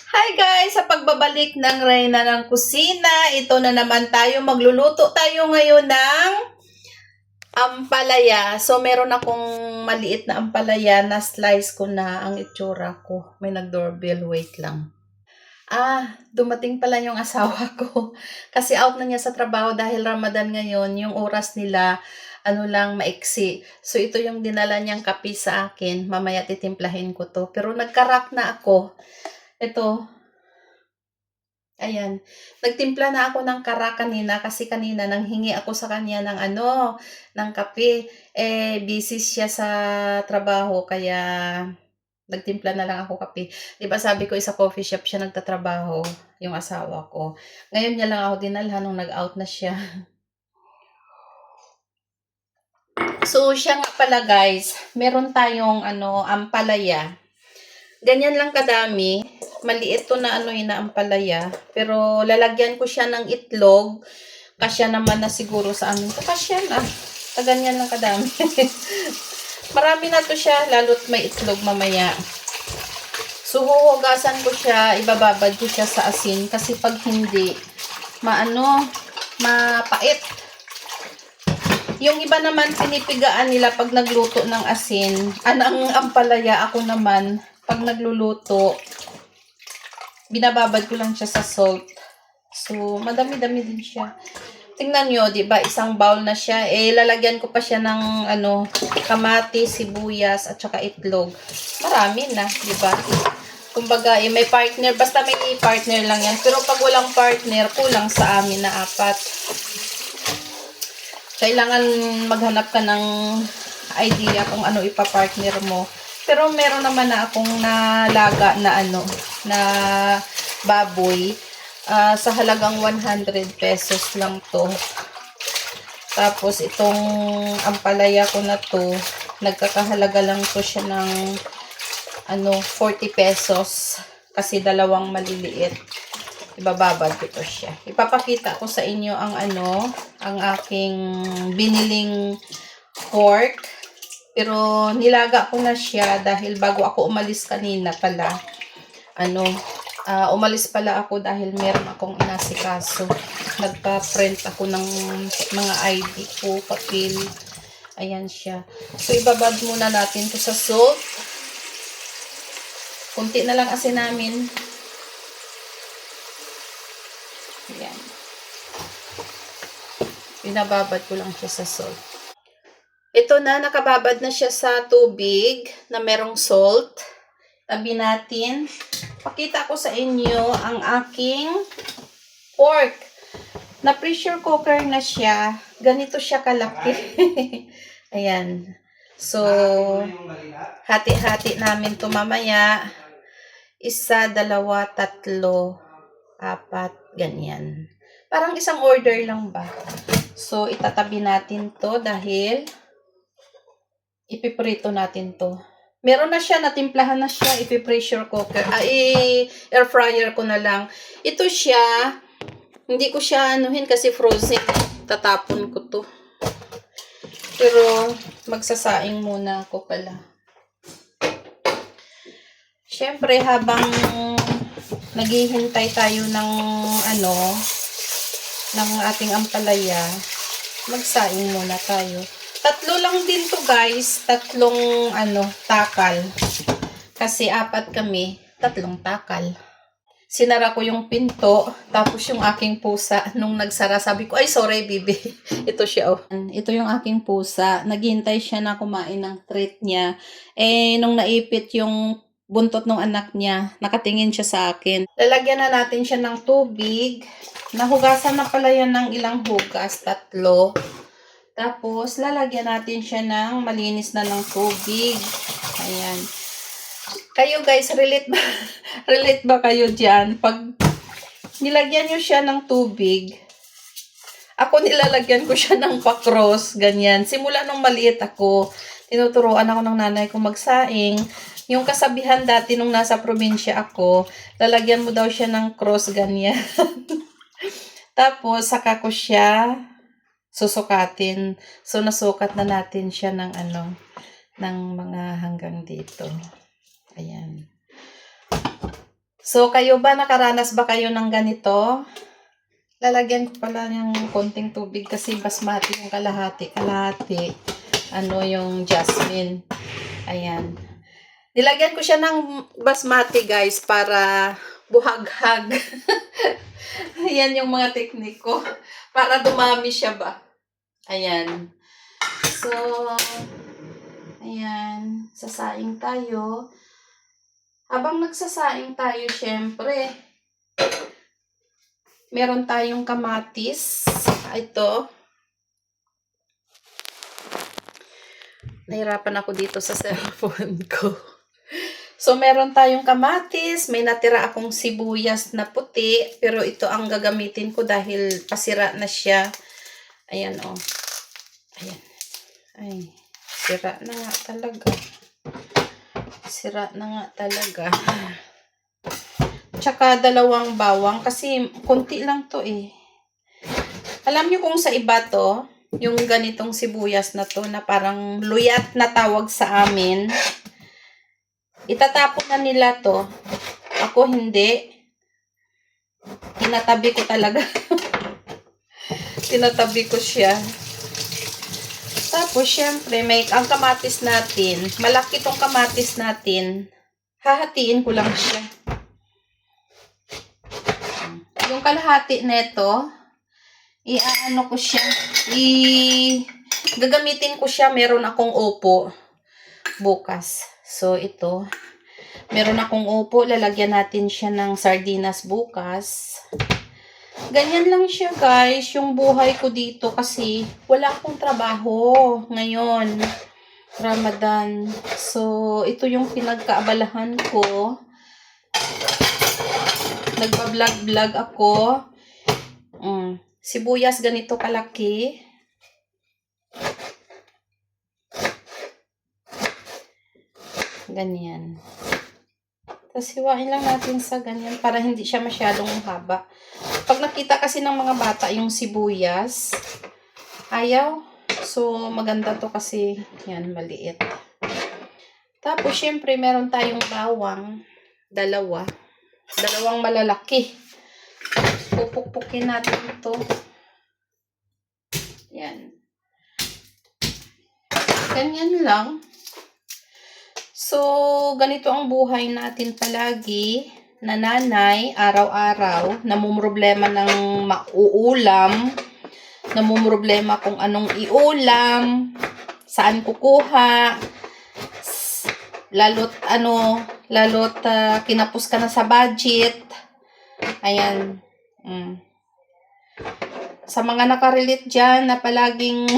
Hi guys! Sa pagbabalik ng Reyna ng Kusina, ito na naman tayo. Magluluto tayo ngayon ng ampalaya. So, meron akong maliit na ampalaya na slice ko na ang itsura ko. May nag-doorbell. Wait lang. Dumating pala yung asawa ko. Kasi out na niya sa trabaho dahil Ramadan ngayon. Yung oras nila, maiksi. So, ito yung dinala niyang kape sa akin. Mamaya titimplahin ko to. Pero nagkarak na ako. Ito, ayan. Nagtimpla na ako ng kara kanina kasi kanina nanghingi ako sa kanya ng ng kape. Busy siya sa trabaho kaya nagtimpla na lang ako kape. 'Di ba sabi ko sa coffee shop siya nagtatrabaho, yung asawa ko. Ngayon niya lang ako dinalhan nung nag-out na siya. So siya nga pala guys, meron tayong ampalaya. Ganyan lang kadami. Maliit to na inaampalaya. Pero lalagyan ko siya ng itlog. Kasya naman na siguro sa amin. Kasya na. Ganyan lang kadami. Marami na to siya. Lalo't may itlog mamaya. So, huhugasan ko siya. Ibababad ko siya sa asin. Kasi pag hindi, mapait. Yung iba naman, pinipigaan nila pag nagluto ng asin. Ang ampalaya, ako naman, pag nagluluto, binababad ko lang siya sa salt. So, madami-dami din siya. Tingnan nyo, di ba? Isang bowl na siya. Lalagyan ko pa siya ng, kamatis, sibuyas, at saka itlog. Marami na, di ba? Kumbaga, may partner. Basta may partner lang yan. Pero pag walang partner, kulang sa amin na 4. Kailangan maghanap ka ng idea kung ano ipa-partner mo. Pero meron naman na akong nalaga na na baboy. Sa halagang 100 pesos lang to. Tapos itong ampalaya ko na to, nagkakahalaga lang to siya ng 40 pesos. Kasi dalawang maliliit. Ibababad ko to siya. Ipapakita ko sa inyo ang ang aking biniling pork. Pero nilaga ko na siya dahil bago ako umalis kanina pala. Umalis pala ako dahil meron akong inasikaso. Nagpa-print ako ng mga ID ko, papel. Ayan siya. So, ibabad muna natin to sa salt. Kunti na lang asin namin. Ayan. Binababad ko lang siya sa salt. Ito na, nakababad na siya sa tubig na merong salt. Tabi natin. Pakita ko sa inyo ang aking pork. Na pressure cooker na siya. Ganito siya kalaki. Ayan. So, hati-hati namin to mamaya. 1, 2, 3, 4, ganyan. Parang isang order lang ba? So, itatabi natin to dahil ipiprito natin to. Meron na siya, natimplahan na siya, ipi-pressure cooker. Air fryer ko na lang. Ito siya, hindi ko siya kasi frozen. Tatapon ko to. Pero, magsasaing muna ako pala. Siyempre, habang naghihintay tayo ng ng ating ampalaya, magsaing muna tayo. 3 lang din to guys. 3 takal. Kasi 4 kami, 3 takal. Sinara ko yung pinto, tapos yung aking pusa, nung nagsara, sabi ko, ay sorry bibi. Ito siya Ito yung aking pusa. Naghihintay siya na kumain ng treat niya. Nung naipit yung buntot ng anak niya, nakatingin siya sa akin. Lalagyan na natin siya ng tubig. Nahugasan na pala yan ng ilang hugas, 3. Tapos, lalagyan natin siya ng malinis na ng tubig. Ayan. Kayo guys, relate ba kayo dyan? Pag nilagyan nyo siya ng tubig, ako nilalagyan ko siya ng pakros, ganyan. Simula nung maliit ako, tinuturuan ako ng nanay ko magsaing. Yung kasabihan dati nung nasa probinsya ako, lalagyan mo daw siya ng cross, ganyan. Tapos, saka ko siya susukatin. So, nasukat na natin siya ng ng mga hanggang dito. Ayan. So, kayo ba, nakaranas ba kayo ng ganito? Lalagyan ko pala ng konting tubig kasi basmati yung kalahati. Ano yung jasmine. Ayan. Nilagyan ko siya ng basmati, guys, para buhaghag. Ayan yung mga teknik ko. Para dumami siya ba. Ayan. So, ayan. Sasaing tayo. Habang nagsasaing tayo, syempre, meron tayong kamatis. Ito. Nahirapan ako dito sa cellphone ko. So, meron tayong kamatis. May natira akong sibuyas na puti. Pero ito ang gagamitin ko dahil pasira na siya. Ayan, oh. Ayan. Ay, sira na nga talaga. Sira na nga talaga. Tsaka 2 bawang kasi konti lang to eh. Alam nyo kung sa iba to, yung ganitong sibuyas na to na parang luyat na tawag sa amin, itatapon na nila to. Ako hindi. Tinatabi ko talaga. Tinatabi ko siya. Tapos, syempre, ang kamatis natin, malaki tong kamatis natin, hahatiin ko lang siya. Yung kalahati neto, iaano ko siya, gagamitin ko siya, meron akong upo bukas. So, ito, meron akong upo, lalagyan natin siya ng sardinas bukas. Ganyan lang siya, guys, yung buhay ko dito kasi wala akong trabaho ngayon. Ramadan. So, ito yung pinagkaabalahan ko. Nagpa-vlog ako. Sibuyas ganito kalaki. Ganyan. Tapos hiwain lang natin sa ganyan para hindi siya masyadong haba. Pag nakita kasi ng mga bata yung sibuyas, ayaw. So, maganda to kasi yan, maliit. Tapos, syempre, meron tayong bawang. 2. 2 malalaki. Pupukpukin natin ito. Yan. Ganyan lang. So, ganito ang buhay natin palagi. Nanay, araw-araw, namumroblema ng mauulam, namumroblema kung anong iulam, saan kukuha, lalo't kinapos ka na sa budget. Ayan. Sa mga nakarelate dyan na palaging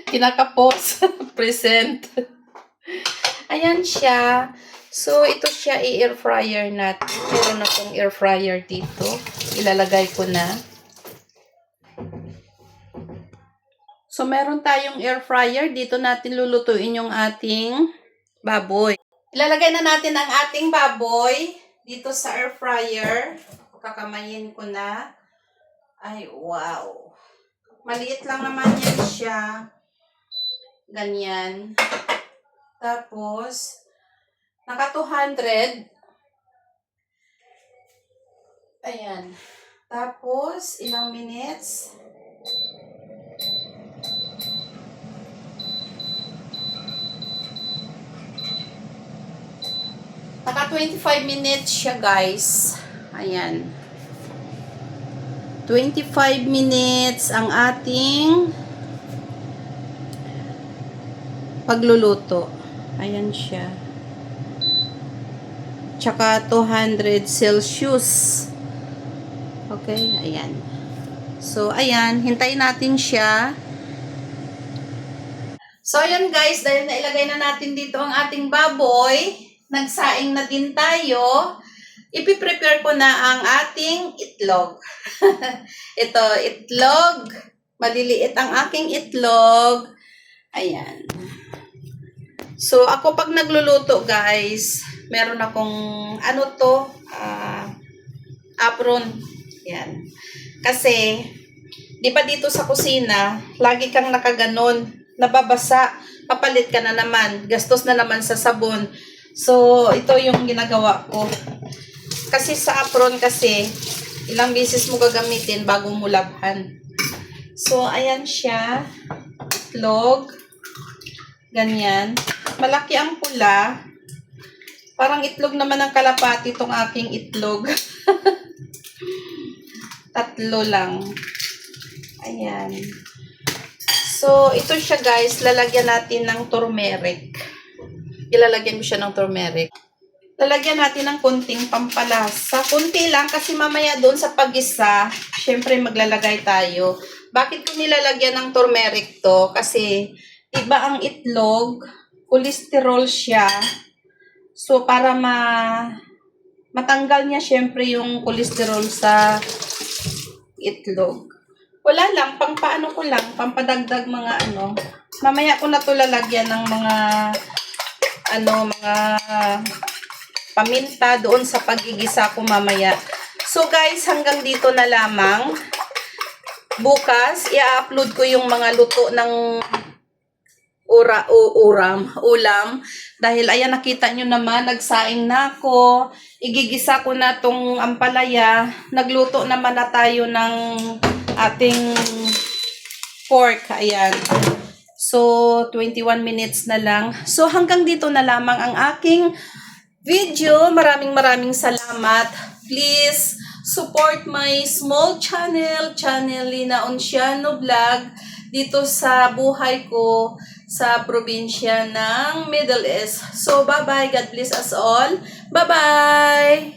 kinakapos, present. Ayan siya. So, ito siya i-air fryer natin. Meron akong air fryer dito. Ilalagay ko na. So, meron tayong air fryer. Dito natin lulutuin yung ating baboy. Ilalagay na natin ang ating baboy dito sa air fryer. Kakamayin ko na. Ay, wow. Maliit lang naman yan siya. Ganyan. Tapos, naka 200. Ayan. Tapos, ilang minutes. Naka 25 minutes siya, guys. Ayan. 25 minutes ang ating pagluluto. Ayan siya. Tsaka 200 Celsius. Okay, ayan. So, ayan. Hintayin natin siya. So, ayan guys. Dahil nailagay na natin dito ang ating baboy, nagsaing na din tayo. Ipiprepare ko na ang ating itlog. Ito, itlog. Maliliit ang aking itlog. Ayan. So, ako pag nagluluto, guys, meron akong, apron. Yan. Kasi, di ba dito sa kusina, lagi kang nakaganon, nababasa, papalit ka na naman, gastos na naman sa sabon. So, ito yung ginagawa ko. Kasi sa apron kasi, ilang beses mo gagamitin bago mo labhan. So, ayan siya. Itlog. Ganyan. Malaki ang pula. Parang itlog naman ng kalapati itong aking itlog. 3 lang. Ayan. So, ito siya guys. Lalagyan natin ng turmeric. Ilalagyan ko siya ng turmeric. Lalagyan natin ng konting pampalasa. Kunti lang kasi mamaya doon sa pag-isa, syempre maglalagay tayo. Bakit ko nilalagyan ng turmeric to? Kasi iba ang itlog, cholesterol siya. So para matanggal niya syempre yung cholesterol sa itlog. Wala lang, pampaano ko lang, pampadagdag mga ano. Mamaya ko na to lalagyan ng mga paminta doon sa pagigisa ko mamaya. So guys, hanggang dito na lamang. Bukas, i-upload ko yung mga luto ng ulam. Dahil ayan, nakita nyo naman, nagsaing na ako. Igigisa ko na tong ampalaya. Nagluto naman na tayo ng ating pork. Ayan. So, 21 minutes na lang. So, hanggang dito na lamang ang aking video. Maraming salamat. Please support my small channel, Lina Onciano Vlog, dito sa buhay ko sa probinsya ng Middle East. So, bye-bye. God bless us all. Bye-bye!